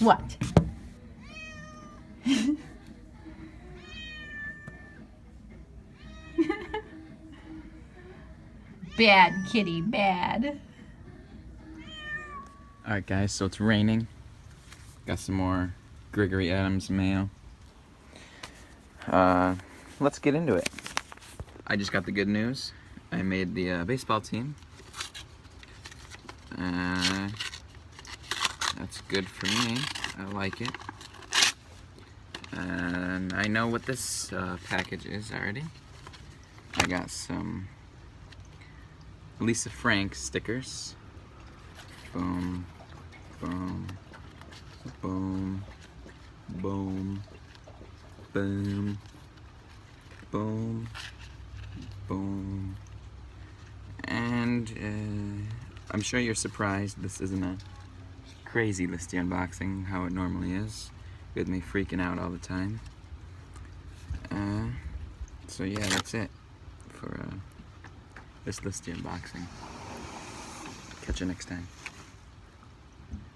What? Bad kitty, bad. Alright guys, so it's raining. Got some more Gregory Adams mail. Let's get into it. I just got the good news. I made the baseball team. That's good for me. I like it. And I know what this package is already. I got some Lisa Frank stickers. Boom, boom, boom, boom, boom, boom, boom. And I'm sure you're surprised this isn't a crazy Listia unboxing, how it normally is, with me freaking out all the time. So yeah, that's it for this Listia unboxing. Catch you next time.